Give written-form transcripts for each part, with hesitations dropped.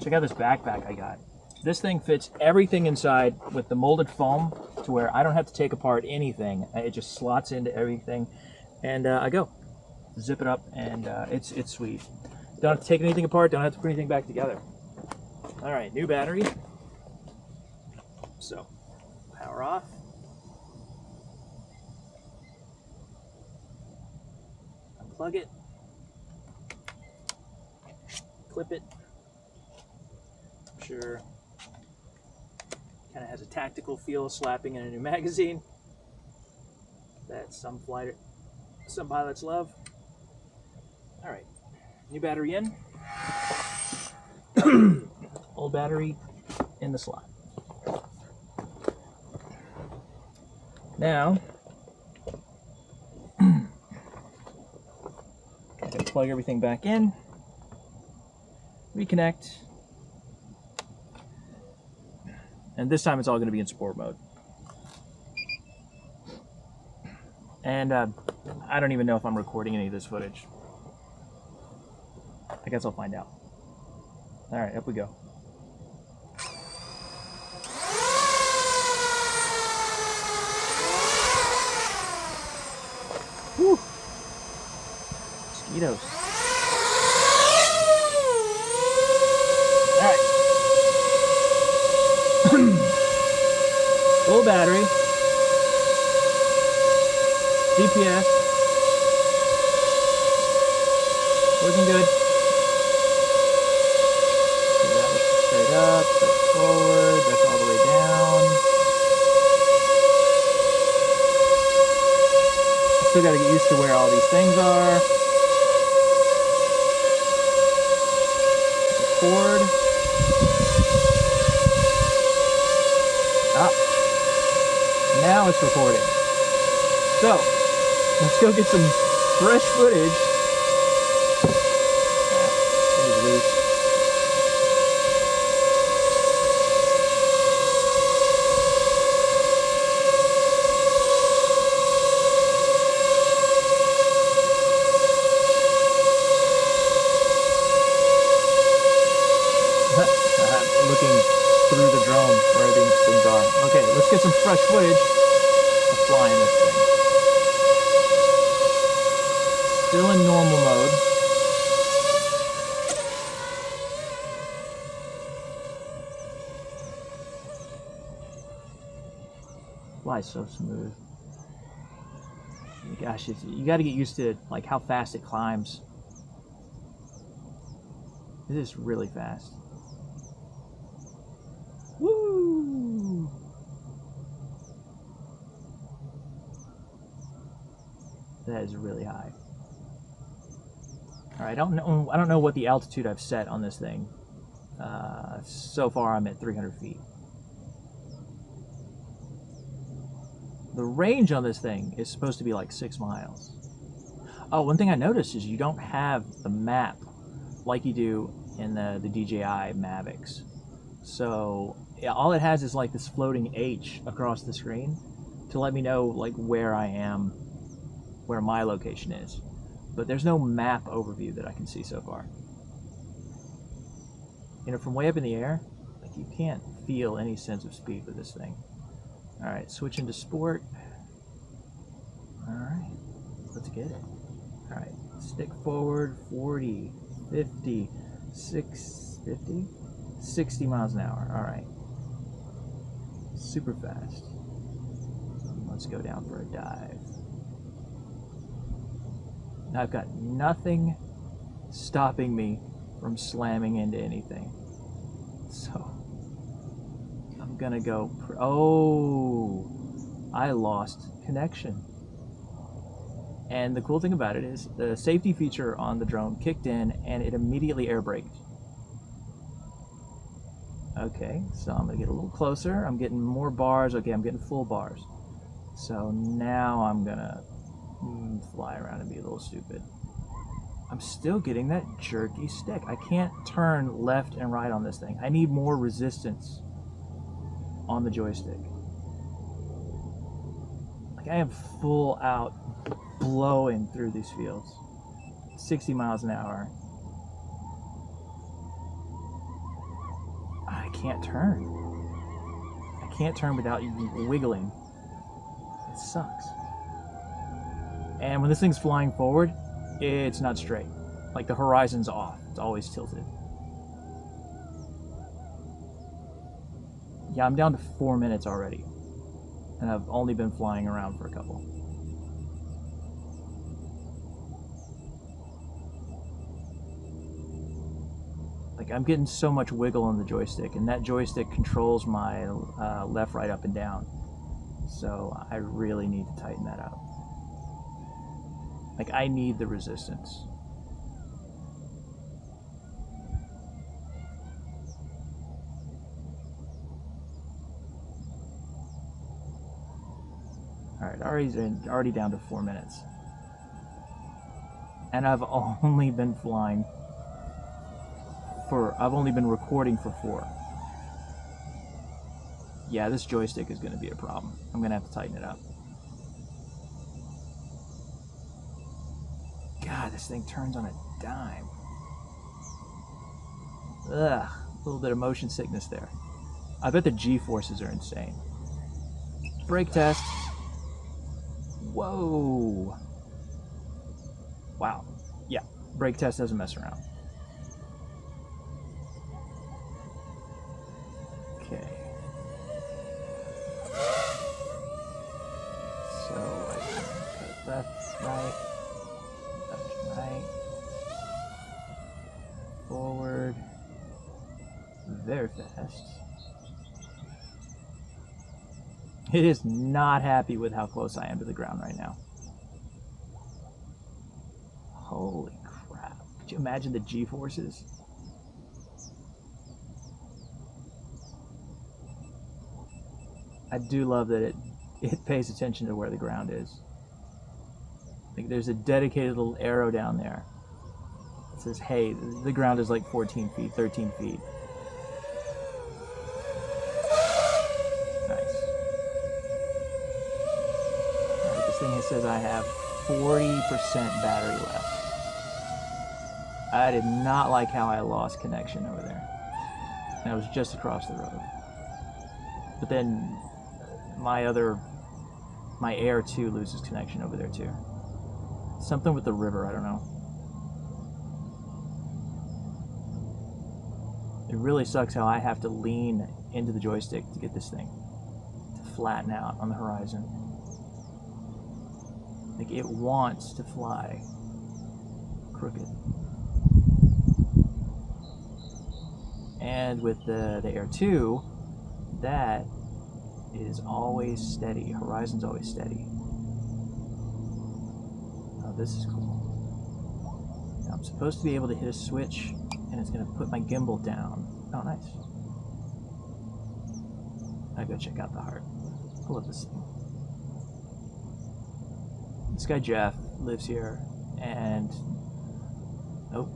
Check out this backpack I got. This thing fits everything inside with the molded foam to where I don't have to take apart anything. It just slots into everything, and I go. Zip it up, and it's sweet. Don't have to take anything apart, don't have to put anything back together. All right, new battery. So, power off. Unplug it. Clip it. I'm sure kind of has a tactical feel slapping in a new magazine. That's some pilots love. All right, new battery in. Old battery in the slot. Now, I'm gonna plug everything back in, reconnect, and this time it's all gonna be in sport mode. And I don't even know if I'm recording any of this footage. I guess I'll find out. All right, up we go. Whew. Mosquitoes. All right. Full battery. GPS. Looking good. So that was straight up, straight forward, that's all the way down. Still got to get used to where all these things are. Record. Ah. Now it's recording. So, let's go get some fresh footage. It is loose. Looking through the drone where these things are. Okay, let's get some fresh footage of flying this thing. Still in normal mode. Flies so smooth. Gosh, you got to get used to like how fast it climbs. It is really fast. Woo! That is really high. All right, I don't know what the altitude I've set on this thing. So far, I'm at 300 feet. The range on this thing is supposed to be like 6 miles. Oh, one thing I noticed is you don't have the map like you do in the DJI Mavics. So yeah, all it has is like this floating H across the screen to let me know like where I am, where my location is. But there's no map overview that I can see so far. You know, from way up in the air, like you can't feel any sense of speed with this thing. All right, switch into sport. All right, let's get it. All right, stick forward 40, 50, 60 miles an hour. All right, super fast. Let's go down for a dive. Now I've got nothing stopping me from slamming into anything. So I'm gonna go, oh, I lost connection. And the cool thing about it is the safety feature on the drone kicked in and it immediately air braked. Okay, so I'm gonna get a little closer. I'm getting more bars. Okay, I'm getting full bars. So now I'm gonna fly around and be a little stupid. I'm still getting that jerky stick. I can't turn left and right on this thing. I need more resistance on the joystick. Like I am full out blowing through these fields. 60 miles an hour. can't turn. I can't turn without wiggling. It sucks. And when this thing's flying forward, it's not straight. Like the horizon's off. It's always tilted. Yeah, I'm down to 4 minutes already. And I've only been flying around for a couple. Like, I'm getting so much wiggle on the joystick, and that joystick controls my left, right, up, and down. So I really need to tighten that up. Like, I need the resistance. Alright, already down to 4 minutes. And I've only been flying I've only been recording for 4. Yeah, this joystick is going to be a problem. I'm going to have to tighten it up. God, this thing turns on a dime. Ugh, a little bit of motion sickness there. I bet the G-forces are insane. Brake test. Whoa. Wow. Yeah, brake test doesn't mess around. Okay. So I can cut left, right, forward, very fast. It is not happy with how close I am to the ground right now. Holy crap. Could you imagine the G-forces? I do love that it pays attention to where the ground is. Like, there's a dedicated little arrow down there. It says, hey, the ground is like 14 feet, 13 feet. Nice. Alright, this thing says I have 40% battery left. I did not like how I lost connection over there. And I was just across the road. But then my Air 2 loses connection over there too. Something with the river, I don't know. It really sucks how I have to lean into the joystick to get this thing to flatten out on the horizon. Like, it wants to fly crooked. And with the Air 2, that is always steady. Horizon's always steady. Oh, this is cool. Now, I'm supposed to be able to hit a switch, and it's going to put my gimbal down. Oh, nice. I gotta check out the heart. I love this thing. This guy Jeff lives here, and oh,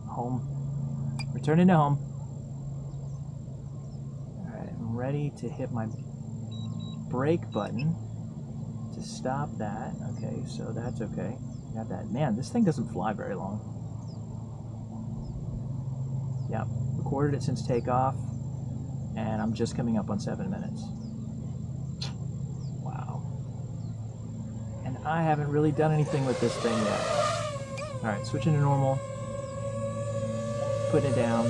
home. Returning to home. Alright, I'm ready to hit my brake button to stop that. Okay, so that's okay. Got that. Man, this thing doesn't fly very long. Yeah, recorded it since takeoff, and I'm just coming up on 7 minutes. Wow. And I haven't really done anything with this thing yet. Alright, switching to normal. Putting it down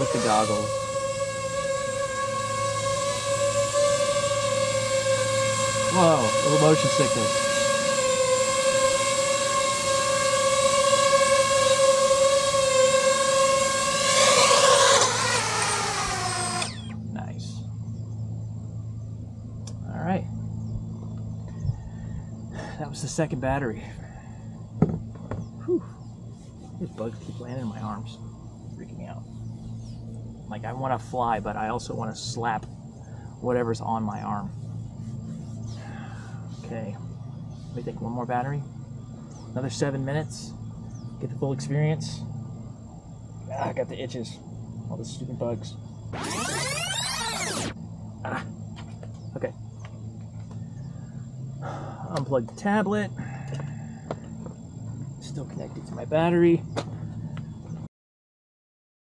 with the goggles. Whoa, little motion sickness. Nice. All right. That was the second battery. Whew. These bugs keep landing in my arms. Freaking me out. Like, I want to fly, but I also want to slap whatever's on my arm. Okay. Let me take one more battery. Another 7 minutes. Get the full experience. Ah, I got the itches. All the stupid bugs. Ah. Okay. Unplug the tablet. Still connected to my battery.